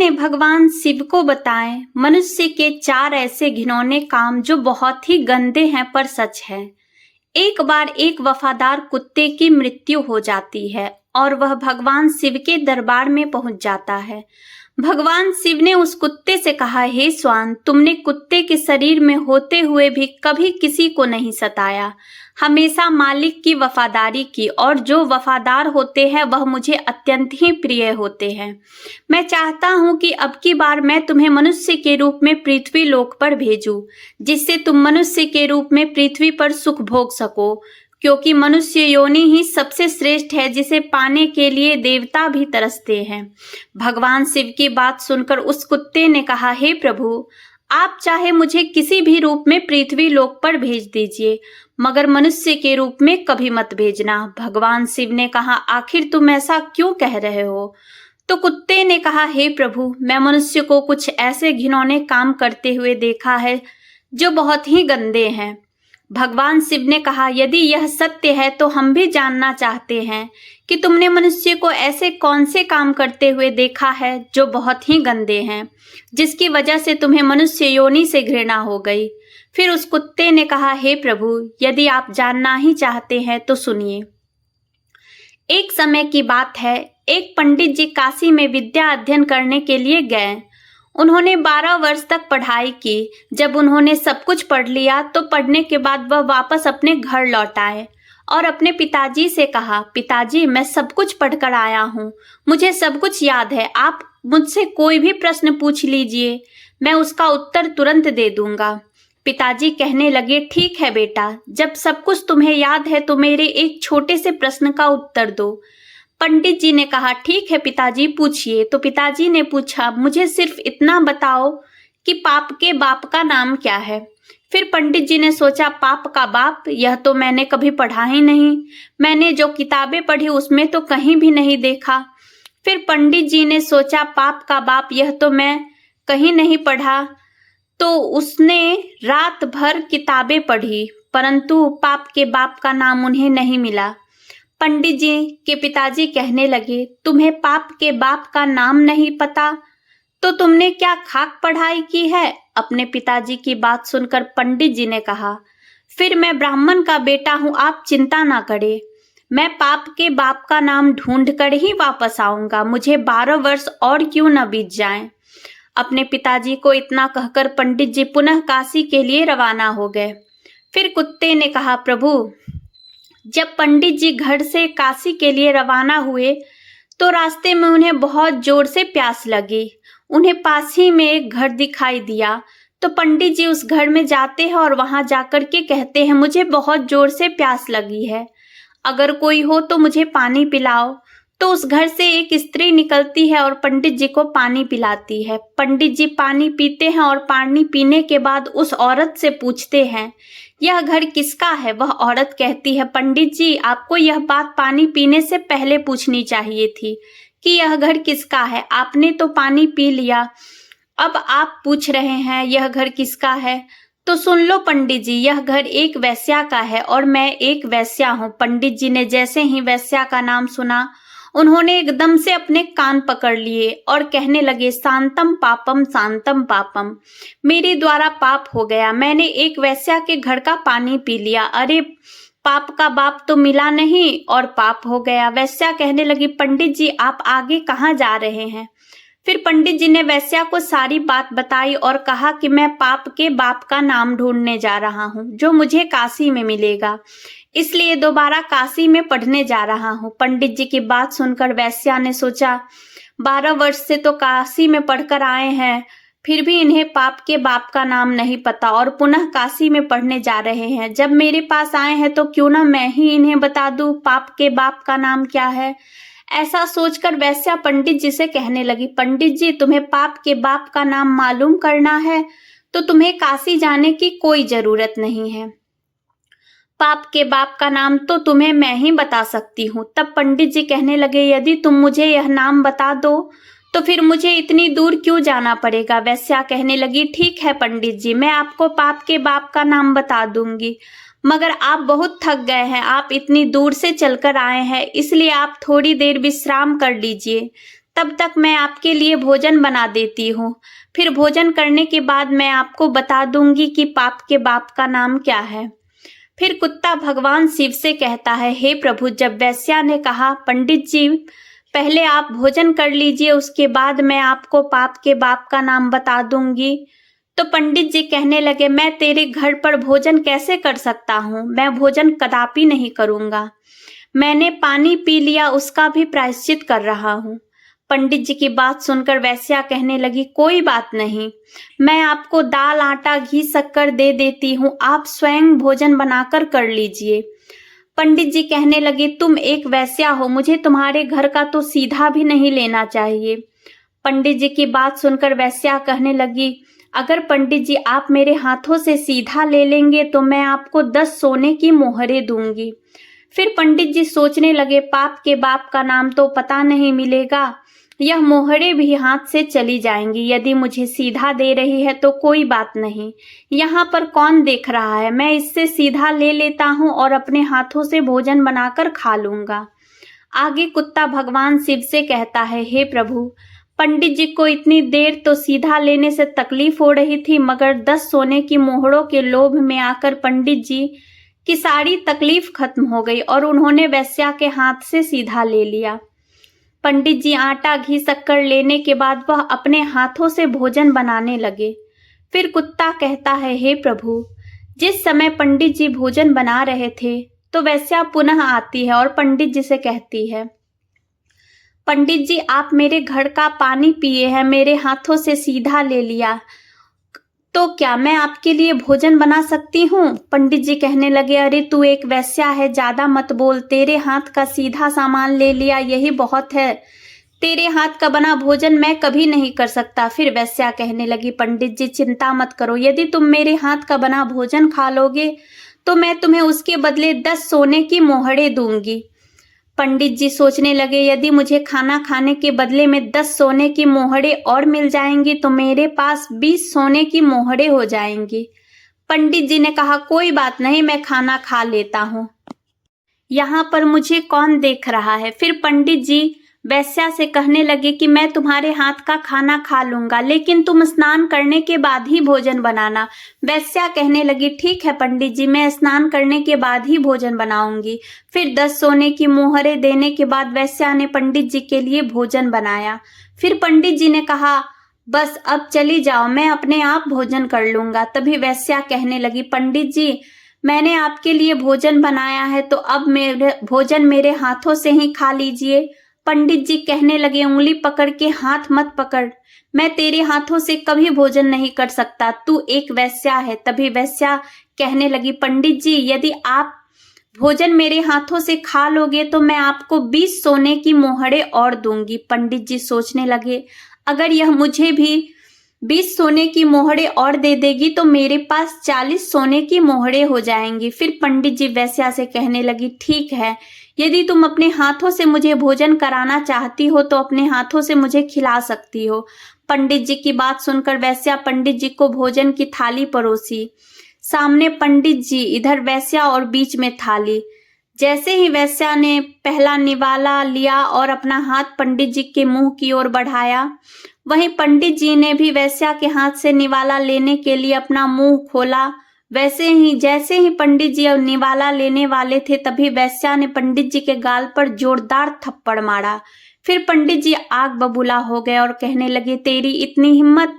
ने भगवान शिव को बताए मनुष्य के 4 ऐसे घिनौने काम जो बहुत ही गंदे हैं पर सच है। एक बार एक वफादार कुत्ते की मृत्यु हो जाती है और वह भगवान शिव के दरबार में पहुंच जाता है। भगवान शिव ने उस कुत्ते से कहा, हे स्वान, तुमने कुत्ते के शरीर में होते हुए भी कभी किसी को नहीं सताया, हमेशा मालिक की वफादारी की, और जो वफादार होते हैं वह मुझे अत्यंत ही प्रिय होते हैं। मैं चाहता हूं कि अब की बार मैं तुम्हें मनुष्य के रूप में पृथ्वी लोक पर भेजूं, जिससे तुम मनुष्य के रूप में पृथ्वी पर सुख भोग सको, क्योंकि मनुष्य योनि ही सबसे श्रेष्ठ है, जिसे पाने के लिए देवता भी तरसते हैं। भगवान शिव की बात सुनकर उस कुत्ते ने कहा, हे प्रभु, आप चाहे मुझे किसी भी रूप में पृथ्वी लोक पर भेज दीजिए, मगर मनुष्य के रूप में कभी मत भेजना। भगवान शिव ने कहा, आखिर तुम ऐसा क्यों कह रहे हो? तो कुत्ते ने कहा, हे प्रभु, मैं मनुष्य को कुछ ऐसे घिनौने काम करते हुए देखा है जो बहुत ही गंदे हैं। भगवान शिव ने कहा, यदि यह सत्य है तो हम भी जानना चाहते हैं कि तुमने मनुष्य को ऐसे कौन से काम करते हुए देखा है जो बहुत ही गंदे हैं, जिसकी वजह से तुम्हें मनुष्य योनि से घृणा हो गई। फिर उस कुत्ते ने कहा, हे प्रभु, यदि आप जानना ही चाहते हैं तो सुनिए। एक समय की बात है, एक पंडित जी काशी में विद्या अध्ययन करने के लिए गए। उन्होंने 12 वर्ष तक पढ़ाई की। जब उन्होंने सब कुछ पढ़ लिया तो पढ़ने के बाद वह वापस अपने घर लौट आए और अपने पिताजी से कहा, पिताजी, मैं सब कुछ पढ़कर आया हूँ, मुझे सब कुछ याद है, आप मुझसे कोई भी प्रश्न पूछ लीजिए, मैं उसका उत्तर तुरंत दे दूंगा। पिताजी कहने लगे, ठीक है बेटा, जब सब कुछ तुम्हें याद है तो मेरे एक छोटे से प्रश्न का उत्तर दो। पंडित जी ने कहा, ठीक है पिताजी, पूछिए। तो पिताजी ने पूछा, मुझे सिर्फ इतना बताओ कि पाप के बाप का नाम क्या है। फिर पंडित जी ने सोचा, पाप का बाप, यह तो मैंने कभी पढ़ा ही नहीं, मैंने जो किताबें पढ़ी उसमें तो कहीं भी नहीं देखा। फिर पंडित जी ने सोचा, पाप का बाप, यह तो मैं कहीं नहीं पढ़ा। तो उसने रात भर किताबें पढ़ी, परंतु पाप के बाप का नाम उन्हें नहीं मिला। पंडित जी के पिताजी कहने लगे, तुम्हें पाप के बाप का नाम नहीं पता तो तुमने क्या खाक पढ़ाई की है? अपने पिताजी की बात सुनकर पंडित जी ने कहा, फिर मैं ब्राह्मण का बेटा हूं, आप चिंता ना करें, मैं पाप के बाप का नाम ढूंढ कर ही वापस आऊंगा, मुझे 12 वर्ष और क्यों न बीत जाएं। अपने पिताजी को इतना कहकर पंडित जी पुनः काशी के लिए रवाना हो गए। फिर कुत्ते ने कहा, प्रभु, जब पंडित जी घर से काशी के लिए रवाना हुए तो रास्ते में उन्हें बहुत जोर से प्यास लगी। उन्हें पास ही में एक घर दिखाई दिया तो पंडित जी उस घर में जाते हैं और वहां जाकर के कहते हैं, मुझे बहुत जोर से प्यास लगी है, अगर कोई हो तो मुझे पानी पिलाओ। तो उस घर से एक स्त्री निकलती है और पंडित जी को पानी पिलाती है। पंडित जी पानी पीते हैं और पानी पीने के बाद उस औरत से पूछते हैं, यह घर किसका है? वह औरत कहती है, पंडित जी, आपको यह बात पानी पीने से पहले पूछनी चाहिए थी कि यह घर किसका है, आपने तो पानी पी लिया, अब आप पूछ रहे हैं यह घर किसका है। तो सुन लो पंडित जी, यह घर एक वैश्या का है और मैं एक वैश्या हूँ। पंडित जी ने जैसे ही वैश्या का नाम सुना, उन्होंने एकदम से अपने कान पकड़ लिए और कहने लगे, शांतम पापम शांतम पापम, मेरे द्वारा पाप हो गया, मैंने एक वैश्या के घर का पानी पी लिया, अरे पाप का बाप तो मिला नहीं और पाप हो गया। वैश्या कहने लगी, पंडित जी, आप आगे कहाँ जा रहे हैं? फिर पंडित जी ने वैश्या को सारी बात बताई और कहा कि मैं पाप के बाप का नाम ढूंढने जा रहा हूँ जो मुझे काशी में मिलेगा, इसलिए दोबारा काशी में पढ़ने जा रहा हूँ। पंडित जी की बात सुनकर वैश्या ने सोचा, 12 वर्ष से तो काशी में पढ़कर आए हैं, फिर भी इन्हें पाप के बाप का नाम नहीं पता और पुनः काशी में पढ़ने जा रहे हैं। जब मेरे पास आए हैं तो क्यों ना मैं ही इन्हें बता दूं पाप के बाप का नाम क्या है। ऐसा सोचकर वैश्या पंडित जी से कहने लगी, पंडित जी, तुम्हें पाप के बाप का नाम मालूम करना है तो तुम्हें काशी जाने की कोई जरूरत नहीं है, पाप के बाप का नाम तो तुम्हें मैं ही बता सकती हूँ। तब पंडित जी कहने लगे, यदि तुम मुझे यह नाम बता दो तो फिर मुझे इतनी दूर क्यों जाना पड़ेगा। वैश्या कहने लगी, ठीक है पंडित जी, मैं आपको पाप के बाप का नाम बता दूंगी, मगर आप बहुत थक गए हैं, आप इतनी दूर से चलकर आए हैं, इसलिए आप थोड़ी देर विश्राम कर लीजिए, तब तक मैं आपके लिए भोजन बना देती हूँ। फिर भोजन करने के बाद मैं आपको बता दूंगी कि पाप के बाप का नाम क्या है। फिर कुत्ता भगवान शिव से कहता है, हे प्रभु, जब वेश्या ने कहा, पंडित जी पहले आप भोजन कर लीजिए, उसके बाद मैं आपको पाप के बाप का नाम बता दूंगी, तो पंडित जी कहने लगे, मैं तेरे घर पर भोजन कैसे कर सकता हूँ, मैं भोजन कदापि नहीं करूँगा। मैंने पानी पी लिया, उसका भी प्रायश्चित कर रहा हूँ। पंडित जी की बात सुनकर वेश्या कहने लगी, कोई बात नहीं, मैं आपको दाल, आटा, घी, शक्कर दे देती हूँ, आप स्वयं भोजन बनाकर कर लीजिए। पंडित जी कहने लगे, तुम एक वेश्या हो, मुझे तुम्हारे घर का तो सीधा भी नहीं लेना चाहिए। पंडित जी की बात सुनकर वेश्या कहने लगी, अगर पंडित जी आप मेरे हाथों से सीधा ले लेंगे तो मैं आपको 10 सोने की मोहरें दूंगी। फिर पंडित जी सोचने लगे, पाप के बाप का नाम तो पता नहीं मिलेगा, यह मोहरें भी हाथ से चली जाएंगी। यदि मुझे सीधा दे रही है तो कोई बात नहीं, यहाँ पर कौन देख रहा है, मैं इससे सीधा ले लेता हूँ और अपने हाथों से भोजन बनाकर खा लूंगा। आगे कुत्ता भगवान शिव से कहता है, हे प्रभु, पंडित जी को इतनी देर तो सीधा लेने से तकलीफ हो रही थी, मगर 10 सोने की मोहरों के लोभ में आकर पंडित जी की सारी तकलीफ खत्म हो गई और उन्होंने वेश्या के हाथ से सीधा ले लिया। पंडित जी आटा, घी, शक्कर लेने के बाद वह अपने हाथों से भोजन बनाने लगे। फिर कुत्ता कहता है, हे प्रभु, जिस समय पंडित जी भोजन बना रहे थे तो वेश्या पुनः आती है और पंडित जी से कहती है, पंडित जी आप मेरे घर का पानी पिए हैं, मेरे हाथों से सीधा ले लिया, तो क्या मैं आपके लिए भोजन बना सकती हूँ? पंडित जी कहने लगे, अरे तू एक वेश्या है, ज्यादा मत बोल, तेरे हाथ का सीधा सामान ले लिया यही बहुत है, तेरे हाथ का बना भोजन मैं कभी नहीं कर सकता। फिर वेश्या कहने लगी, पंडित जी चिंता मत करो, यदि तुम मेरे हाथ का बना भोजन खा लोगे तो मैं तुम्हें उसके बदले 10 सोने की मोहरें दूंगी। पंडित जी सोचने लगे, यदि मुझे खाना खाने के बदले में 10 सोने की मोहरें और मिल जाएंगी तो मेरे पास 20 सोने की मोहरें हो जाएंगी। पंडित जी ने कहा, कोई बात नहीं, मैं खाना खा लेता हूँ, यहाँ पर मुझे कौन देख रहा है। फिर पंडित जी वेश्या से कहने लगे कि मैं तुम्हारे हाथ का खाना खा लूंगा, लेकिन तुम स्नान करने के बाद ही भोजन बनाना। वेश्या कहने लगी, ठीक है पंडित जी, मैं स्नान करने के बाद ही भोजन बनाऊंगी। फिर 10 सोने की मोहरें देने के बाद वेश्या ने पंडित जी के लिए भोजन बनाया। फिर पंडित जी ने कहा, बस अब चली जाओ, मैं अपने आप भोजन कर लूंगा। तभी वेश्या कहने लगी, पंडित जी मैंने आपके लिए भोजन बनाया है, तो अब मेरे भोजन मेरे हाथों से ही खा लीजिए। पंडित जी कहने लगे, उंगली पकड़ के हाथ मत पकड़, मैं तेरे हाथों से कभी भोजन नहीं कर सकता, तू एक वेश्या है। तभी वेश्या कहने लगी, पंडित जी यदि आप भोजन मेरे हाथों से खा लोगे तो मैं आपको 20 सोने की मोहरें और दूंगी। पंडित जी सोचने लगे, अगर यह मुझे भी 20 सोने की मोहरें और दे देगी तो मेरे पास 40 सोने की मोहरें हो जाएंगी। फिर पंडित जी वेश्या से कहने लगी, ठीक है, यदि तुम अपने हाथों से मुझे भोजन कराना चाहती हो तो अपने हाथों से मुझे खिला सकती हो। पंडित जी की बात सुनकर वेश्या पंडित जी को भोजन की थाली परोसी। सामने पंडित जी, इधर वेश्या और बीच में थाली। जैसे ही वेश्या ने पहला निवाला लिया और अपना हाथ पंडित जी के मुंह की ओर बढ़ाया, वहीं पंडित जी ने भी वेश्या के हाथ से निवाला लेने के लिए अपना मुंह खोला। जैसे ही पंडित जी अब निवाला लेने वाले थे, तभी वेश्या ने पंडित जी के गाल पर जोरदार थप्पड़ मारा। फिर पंडित जी आग बबूला हो गए और कहने लगे, तेरी इतनी हिम्मत,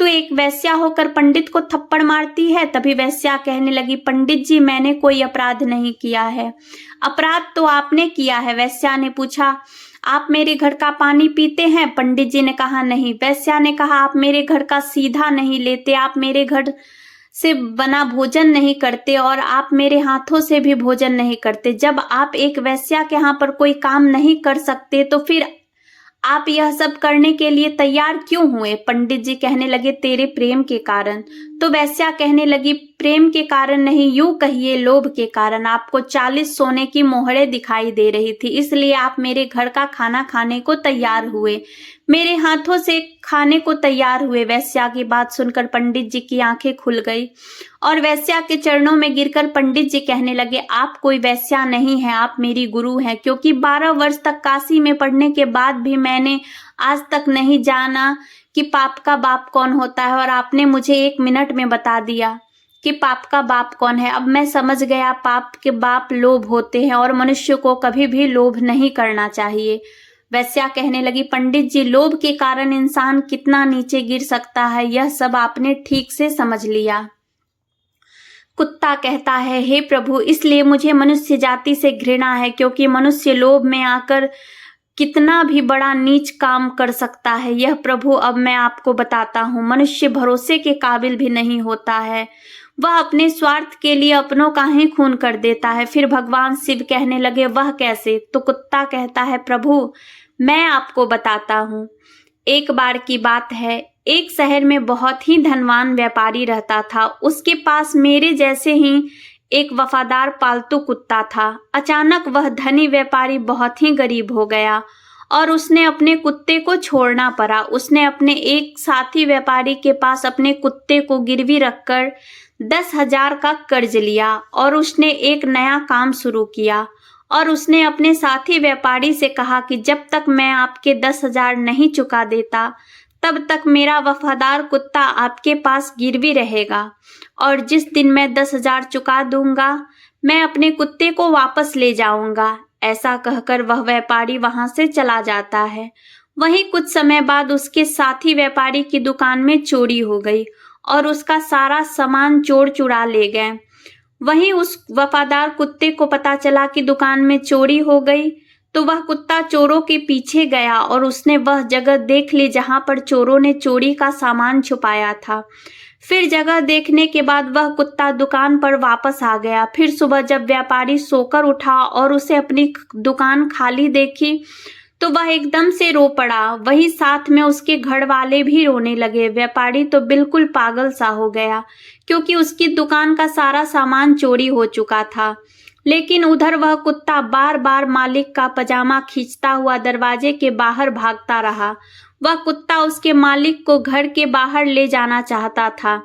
तू एक वेश्या होकर पंडित को थप्पड़ मारती है। तभी वेश्या कहने लगी, पंडित जी मैंने कोई अपराध नहीं किया है। अपराध तो आपने किया है। वेश्या ने पूछा, आप मेरे घर का पानी पीते हैं? पंडित जी ने कहा, नहीं। वेश्या ने कहा, आप मेरे घर का सीधा नहीं लेते, आप मेरे घर से बना भोजन नहीं करते और आप मेरे हाथों से भी भोजन नहीं करते। जब आप एक वेश्या के यहाँ पर कोई काम नहीं कर सकते तो फिर आप यह सब करने के लिए तैयार क्यों हुए? पंडित जी कहने लगे, तेरे प्रेम के कारण। तो वेश्या कहने लगी, प्रेम के कारण नहीं, यूं कहिए लोभ के कारण। आपको 40 सोने की मोहरें दिखाई दे रही थी, इसलिए आप मेरे घर का खाना खाने को तैयार हुए, मेरे हाथों से खाने को तैयार हुए। वेश्या की बात सुनकर पंडित जी की आंखें खुल गई और वेश्या के चरणों में गिरकर पंडित जी कहने लगे, आप कोई वेश्या नहीं है, आप मेरी गुरु हैं, क्योंकि 12 वर्ष तक काशी में पढ़ने के बाद भी मैंने आज तक नहीं जाना कि पाप का बाप कौन होता है, और आपने मुझे 1 मिनट में बता दिया कि पाप का बाप कौन है। अब मैं समझ गया, पाप के बाप लोभ होते हैं और मनुष्य को कभी भी लोभ नहीं करना चाहिए। वेश्या कहने लगी, पंडित जी, लोभ के कारण इंसान कितना नीचे गिर सकता है, यह सब आपने ठीक से समझ लिया। कुत्ता कहता है, हे प्रभु, इसलिए मुझे मनुष्य जाति से घृणा है, क्योंकि मनुष्य लोभ में आकर कितना भी बड़ा नीच काम कर सकता है। यह प्रभु अब मैं आपको बताता हूँ, मनुष्य भरोसे के काबिल भी नहीं होता है, वह अपने स्वार्थ के लिए अपनों का ही खून कर देता है। फिर भगवान शिव कहने लगे, वह कैसे? तो कुत्ता कहता है, प्रभु मैं आपको बताता हूँ। एक बार की बात है, एक शहर में बहुत ही धनवान व्यापारी रहता था। उसके पास मेरे जैसे ही एक वफादार पालतू कुत्ता था। अचानक वह धनी व्यापारी बहुत ही गरीब हो गया और उसने अपने कुत्ते को छोड़ना पड़ा। उसने अपने एक साथी व्यापारी के पास अपने कुत्ते को गिरवी रखकर 10,000 का कर्ज लिया और उसने एक नया काम शुरू किया। और उसने अपने साथी व्यापारी से कहा कि जब तक मैं आपके 10,000 नहीं चुका देता, तब तक मेरा वफादार कुत्ता आपके पास गिरवी रहेगा, और जिस दिन मैं 10,000 चुका दूंगा, मैं अपने कुत्ते को वापस ले जाऊंगा। ऐसा कहकर वह व्यापारी वहां से चला जाता है। वहीं कुछ समय बाद उसके साथी व्यापारी की दुकान में चोरी हो गई और उसका सारा सामान चोर चुरा ले गए। वहीं उस वफादार कुत्ते को पता चला कि दुकान में चोरी हो गई, तो वह कुत्ता चोरों के पीछे गया और उसने वह जगह देख ली जहां पर चोरों ने चोरी का सामान छुपाया था। फिर जगह देखने के बाद वह कुत्ता दुकान पर वापस आ गया। फिर सुबह जब व्यापारी सोकर उठा और उसे अपनी दुकान खाली देखी, तो वह एकदम से रो पड़ा। वही साथ में उसके घर वाले भी रोने लगे। व्यापारी तो बिल्कुल पागल सा हो गया, क्योंकि उसकी दुकान का सारा सामान चोरी हो चुका था। लेकिन उधर वह कुत्ता बार बार मालिक का पजामा खींचता हुआ दरवाजे के बाहर भागता रहा। वह कुत्ता उसके मालिक को घर के बाहर ले जाना चाहता था।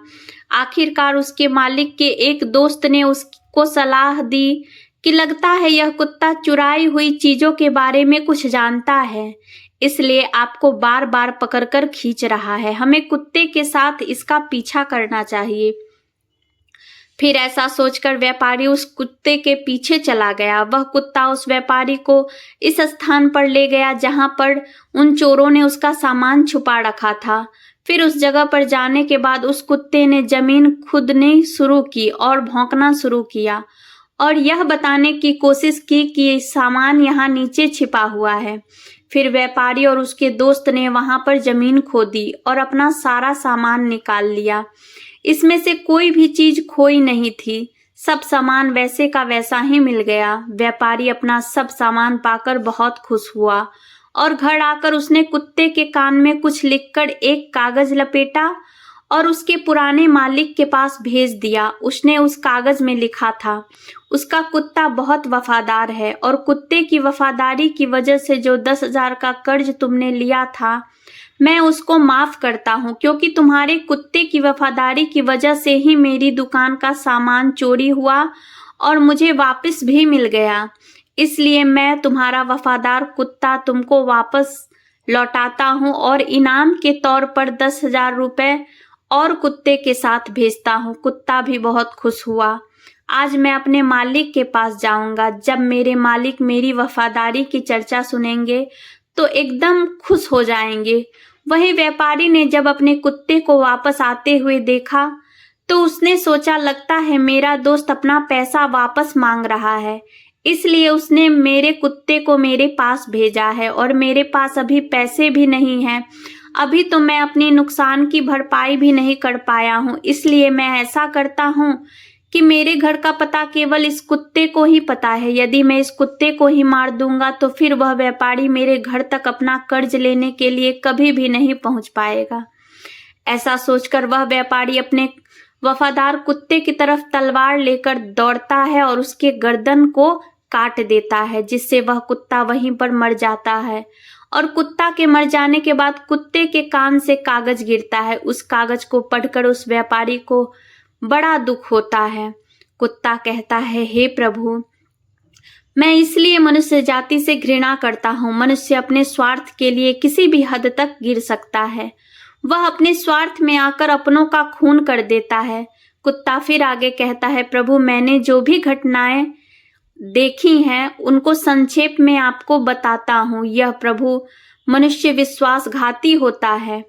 आखिरकार उसके मालिक के एक दोस्त ने उसको सलाह दी कि लगता है यह कुत्ता चुराई हुई चीजों के बारे में कुछ जानता है, इसलिए आपको बार बार पकड़कर खींच रहा है। हमें कुत्ते के साथ इसका पीछा करना चाहिए। फिर ऐसा सोचकर व्यापारी उस कुत्ते के पीछे चला गया। वह कुत्ता उस व्यापारी को इस स्थान पर ले गया जहां पर उन चोरों ने उसका सामान छुपा रखा था। फिर उस जगह पर जाने के बाद उस कुत्ते ने जमीन खुदनी शुरू की और भौंकना शुरू किया और यह बताने की कोशिश की कि सामान यहाँ नीचे छिपा हुआ है। फिर व्यापारी और उसके दोस्त ने वहां पर जमीन खोदी और अपना सारा सामान निकाल लिया। इसमें से कोई भी चीज खोई नहीं थी। सब सामान वैसे का वैसा ही मिल गया। व्यापारी अपना सब सामान पाकर बहुत खुश हुआ और घर आकर उसने कुत्ते के कान में कुछ लिखकर एक कागज लपेटा और उसके पुराने मालिक के पास भेज दिया। उसने उस कागज में लिखा था, उसका कुत्ता बहुत वफादार है और कुत्ते की वफादारी की वजह से जो 10,000 का कर्ज तुमने लिया था, मैं उसको माफ करता हूँ, क्योंकि तुम्हारे कुत्ते की वफादारी की वजह से ही मेरी दुकान का सामान चोरी हुआ और मुझे वापस भी मिल गया। इसलिए मैं तुम्हारा वफादार कुत्ता तुमको वापस लौटाता हूँ और इनाम के तौर पर 10,000 रुपए और कुत्ते के साथ भेजता हूँ। कुत्ता भी बहुत खुश हुआ। आज मैं अपने मालिक के पास जाऊंगा। जब मेरे मालिक मेरी वफादारी की चर्चा सुनेंगे तो एकदम खुश हो जाएंगे। वही व्यापारी ने जब अपने कुत्ते को वापस आते हुए देखा तो उसने सोचा, लगता है मेरा दोस्त अपना पैसा वापस मांग रहा है, इसलिए उसने मेरे कुत्ते को मेरे पास भेजा है और मेरे पास अभी पैसे भी नहीं हैं। अभी तो मैं अपने नुकसान की भरपाई भी नहीं कर पाया हूँ, इसलिए मैं ऐसा करता हूँ कि मेरे घर का पता केवल इस कुत्ते को ही पता है। यदि मैं इस कुत्ते को ही मार दूंगा तो फिर वह व्यापारी मेरे घर तक अपना कर्ज लेने के लिए कभी भी नहीं पहुंच पाएगा। ऐसा सोचकर वह व्यापारी अपने वफादार कुत्ते की तरफ तलवार लेकर दौड़ता है और उसके गर्दन को काट देता है, जिससे वह कुत्ता वहीं पर मर जाता है। और कुत्ता के मर जाने के बाद कुत्ते के कान से कागज गिरता है। उस कागज को पढ़कर उस व्यापारी को बड़ा दुख होता है। कुत्ता कहता है, हे प्रभु, मैं इसलिए मनुष्य जाति से घृणा करता हूँ। मनुष्य अपने स्वार्थ के लिए किसी भी हद तक गिर सकता है। वह अपने स्वार्थ में आकर अपनों का खून कर देता है। कुत्ता फिर आगे कहता है, प्रभु, मैंने जो भी घटनाएं देखी हैं उनको संक्षेप में आपको बताता हूँ। यह प्रभु, मनुष्य विश्वासघाती होता है,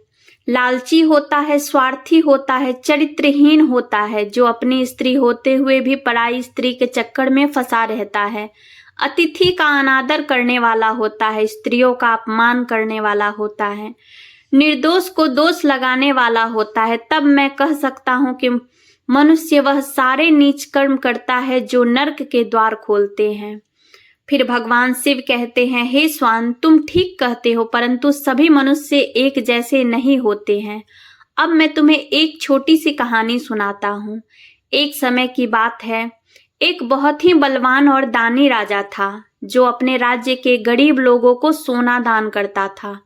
लालची होता है, स्वार्थी होता है, चरित्रहीन होता है, जो अपनी स्त्री होते हुए भी पराई स्त्री के चक्कर में फंसा रहता है, अतिथि का अनादर करने वाला होता है, स्त्रियों का अपमान करने वाला होता है, निर्दोष को दोष लगाने वाला होता है। तब मैं कह सकता हूँ कि मनुष्य वह सारे नीच कर्म करता है जो नरक के द्वार खोलते हैं। फिर भगवान शिव कहते हैं, हे स्वान, तुम ठीक कहते हो, परंतु सभी मनुष्य एक जैसे नहीं होते हैं। अब मैं तुम्हें एक छोटी सी कहानी सुनाता हूँ। एक समय की बात है, एक बहुत ही बलवान और दानी राजा था जो अपने राज्य के गरीब लोगों को सोना दान करता था।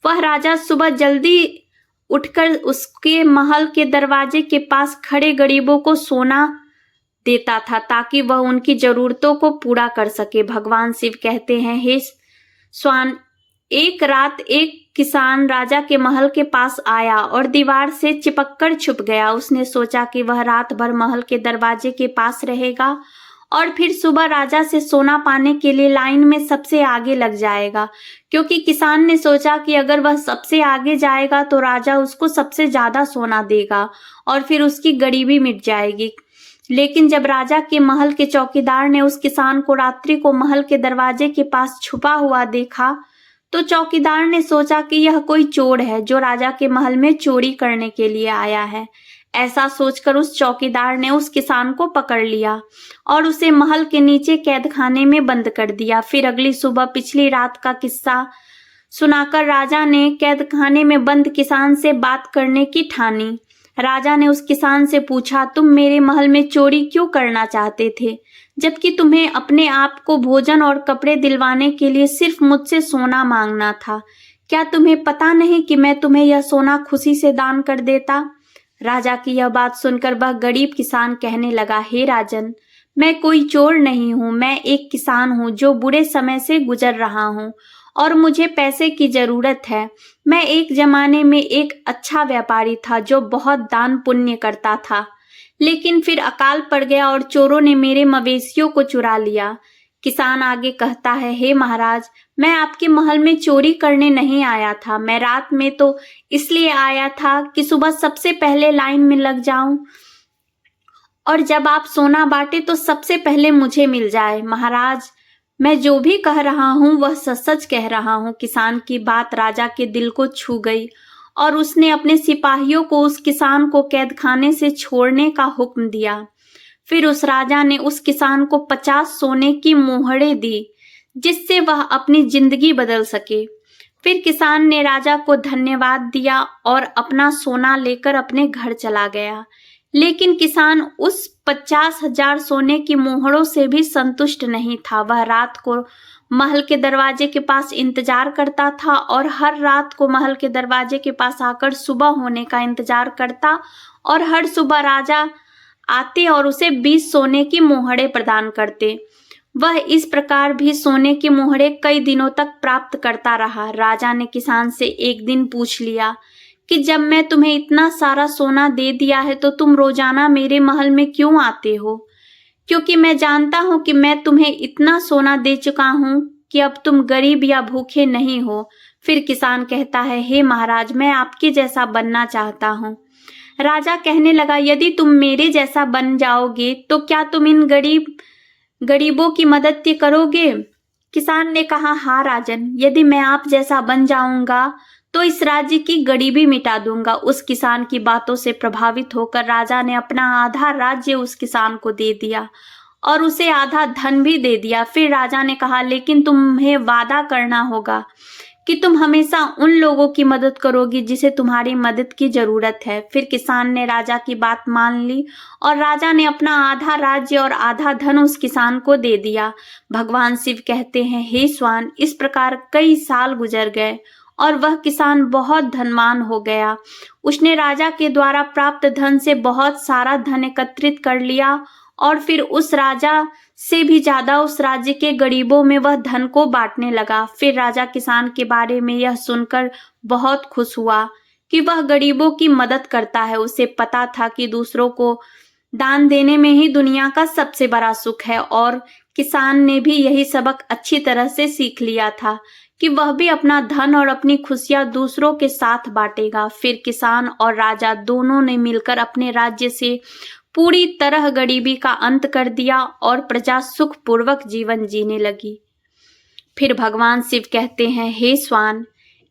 वह राजा सुबह जल्दी उठकर उसके महल के दरवाजे के पास खड़े गरीबों को सोना देता था ताकि वह उनकी जरूरतों को पूरा कर सके। भगवान शिव कहते हैं, हे स्वान, एक रात एक किसान राजा के महल के पास आया और दीवार से चिपककर छुप गया। उसने सोचा कि वह रात भर महल के दरवाजे के पास रहेगा और फिर सुबह राजा से सोना पाने के लिए लाइन में सबसे आगे लग जाएगा, क्योंकि किसान ने सोचा कि अगर वह सबसे आगे जाएगा तो राजा उसको सबसे ज्यादा सोना देगा और फिर उसकी गरीबी मिट जाएगी। लेकिन जब राजा के महल के चौकीदार ने उस किसान को रात्रि को महल के दरवाजे के पास छुपा हुआ देखा तो चौकीदार ने सोचा कि यह कोई चोर है जो राजा के महल में चोरी करने के लिए आया है। ऐसा सोचकर उस चौकीदार ने उस किसान को पकड़ लिया और उसे महल के नीचे कैदखाने में बंद कर दिया। फिर अगली सुबह पिछली रात का किस्सा सुनाकर राजा ने कैदखाने में बंद किसान से बात करने की ठानी। राजा ने उस किसान से पूछा, तुम मेरे महल में चोरी क्यों करना चाहते थे, जबकि तुम्हें अपने आप को भोजन और कपड़े दिलवाने के लिए सिर्फ मुझसे सोना मांगना था? क्या तुम्हें पता नहीं कि मैं तुम्हें यह सोना खुशी से दान कर देता? राजा की यह बात सुनकर वह गरीब किसान कहने लगा, हे राजन, मैं कोई चोर नहीं हूँ, मैं एक किसान हूँ जो बुरे समय से गुजर रहा हूँ और मुझे पैसे की जरूरत है। मैं एक जमाने में एक अच्छा व्यापारी था जो बहुत दान पुण्य करता था, लेकिन फिर अकाल पड़ गया और चोरों ने मेरे मवेशियों को चुरा लिया। किसान आगे कहता है, हे महाराज, मैं आपके महल में चोरी करने नहीं आया था। मैं रात में तो इसलिए आया था कि सुबह सबसे पहले लाइन में लग जाऊं और जब आप सोना बांटे तो सबसे पहले मुझे मिल जाए। महाराज, मैं जो भी कह रहा हूँ वह सच कह रहा हूँ। किसान की बात राजा के दिल को छू गई और उसने अपने सिपाहियों को उस किसान को कैदखाने से छोड़ने का हुक्म दिया। फिर उस राजा ने उस किसान को 50 सोने की मोहरें दी जिससे वह अपनी जिंदगी बदल सके। फिर किसान ने राजा को धन्यवाद दिया और अपना सोना लेकर अपने घर चला गया। लेकिन किसान उस 50,000 सोने की मोहरों से भी संतुष्ट नहीं था। वह रात को महल के दरवाजे के पास इंतजार करता था और हर रात को महल के दरवाजे के पास आकर सुबह होने का इंतजार करता और हर सुबह राजा आते और उसे 20 सोने की मोहरें प्रदान करते। वह इस प्रकार भी सोने की मोहरें कई दिनों तक प्राप्त करता रहा। राजा ने किसान से एक दिन पूछ लिया कि जब मैं तुम्हें इतना सारा सोना दे दिया है तो तुम रोजाना मेरे महल में क्यों आते हो? क्योंकि मैं जानता हूँ कि मैं तुम्हें इतना सोना दे चुका हूँ कि अब तुम गरीब या भूखे नहीं हो। फिर किसान कहता है, हे महाराज, मैं आपके जैसा बनना चाहता हूँ। राजा कहने लगा, यदि तुम मेरे जैसा बन जाओगे तो क्या तुम इन गरीबों की मदद करोगे? किसान ने कहा, हाँ राजन, यदि मैं आप जैसा बन जाऊंगा तो इस राज्य की गरीबी मिटा दूंगा। उस किसान की बातों से प्रभावित होकर राजा ने अपना आधा राज्य उस किसान को दे दिया और उसे आधा धन भी दे दिया। फिर राजा ने कहा, लेकिन तुम्हें वादा करना होगा कि तुम हमेशा उन लोगों की मदद करोगी जिसे तुम्हारी मदद की जरूरत है। फिर किसान ने राजा की बात मान ली और राजा ने अपना आधा राज्य और आधा धन उस किसान को दे दिया। भगवान शिव कहते हैं, हे स्वान, इस प्रकार कई साल गुजर गए और वह किसान बहुत धनवान हो गया। उसने राजा के द्वारा प्राप्त धन से बहुत सारा धन एकत्रित कर लिया और फिर उस राजा से भी ज्यादा उस राज्य के गरीबों में वह धन को बांटने लगा। फिर राजा किसान के बारे में यह सुनकर बहुत खुश हुआ कि वह गरीबों की मदद करता है। उसे पता था कि दूसरों को दान देने में ही दुनिया का सबसे बड़ा सुख है और किसान ने भी यही सबक अच्छी तरह से सीख लिया था कि वह भी अपना धन और अपनी खुशियां दूसरों के साथ बांटेगा। फिर किसान और राजा दोनों ने मिलकर अपने राज्य से पूरी तरह गरीबी का अंत कर दिया और प्रजा सुखपूर्वक जीवन जीने लगी। फिर भगवान शिव कहते हैं, हे स्वान,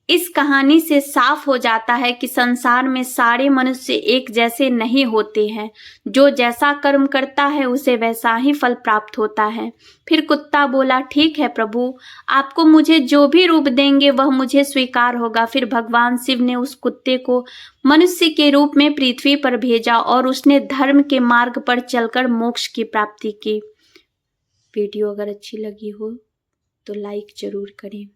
इस कहानी से साफ हो जाता है कि संसार में सारे मनुष्य एक जैसे नहीं होते हैं। जो जैसा कर्म करता है उसे वैसा ही फल प्राप्त होता है। फिर कुत्ता बोला, ठीक है प्रभु, आपको मुझे जो भी रूप देंगे वह मुझे स्वीकार होगा। फिर भगवान शिव ने उस कुत्ते को मनुष्य के रूप में पृथ्वी पर भेजा और उसने धर्म के मार्ग पर चलकर मोक्ष की प्राप्ति की। वीडियो अगर अच्छी लगी हो तो लाइक जरूर करें।